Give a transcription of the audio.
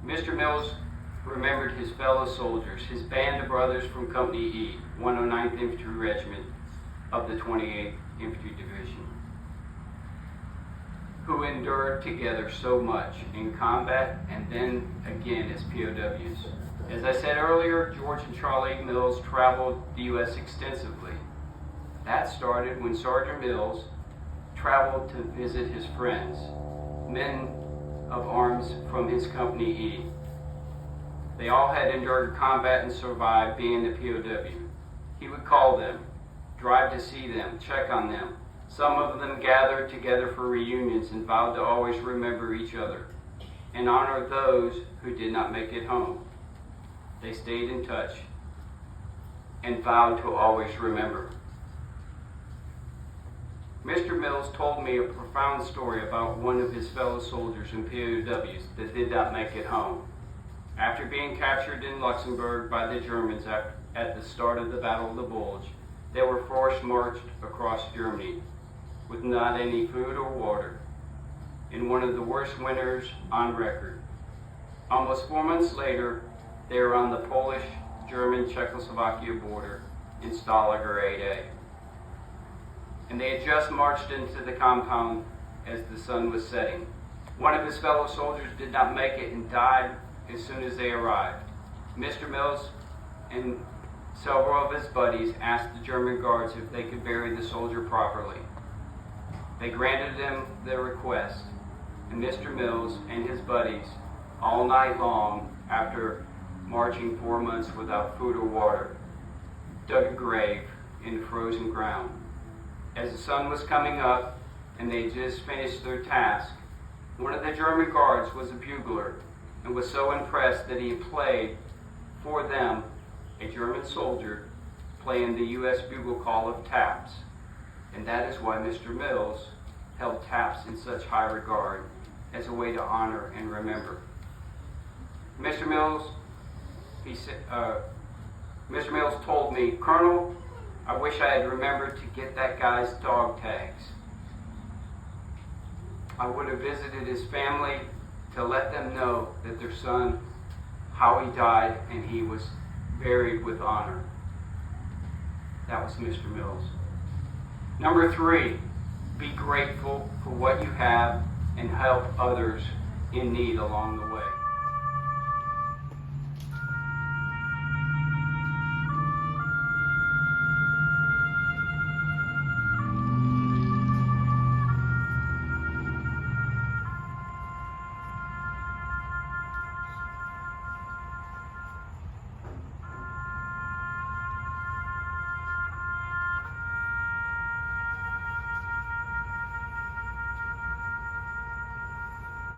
Mr. Mills remembered his fellow soldiers, his band of brothers from Company E, 109th Infantry Regiment of the 28th Infantry Division, who endured together so much in combat and then again as POWs. As I said earlier, George and Charlie Mills traveled the U.S. extensively. That started when Sergeant Mills traveled to visit his friends, men of arms from his Company E. They all had endured combat and survived being the POW. He would call them, drive to see them, check on them. Some of them gathered together for reunions and vowed to always remember each other and honor those who did not make it home. They stayed in touch and vowed to always remember. Mr. Mills told me a profound story about one of his fellow soldiers and POWs that did not make it home. After being captured in Luxembourg by the Germans at the start of the Battle of the Bulge, they were forced marched across Germany with not any food or water in one of the worst winters on record. Almost 4 months later, they were on the Polish-German-Czechoslovakia border in Stalag 8A. And they had just marched into the compound as the sun was setting. One of his fellow soldiers did not make it and died as soon as they arrived. Mr. Mills and several of his buddies asked the German guards if they could bury the soldier properly. They granted them their request, and Mr. Mills and his buddies, all night long, after marching 4 months without food or water, dug a grave in the frozen ground. As the sun was coming up and they just finished their task, one of the German guards was a bugler and was so impressed that he played for them a German soldier playing the U.S. bugle call of taps. And that is why Mr. Mills held taps in such high regard as a way to honor and remember. Mr. Mills told me, "Colonel, I wish I had remembered to get that guy's dog tags. I would have visited his family to let them know that their son, how he died, and he was buried with honor." That was Mr. Mills. Number 3, be grateful for what you have and help others in need along the way.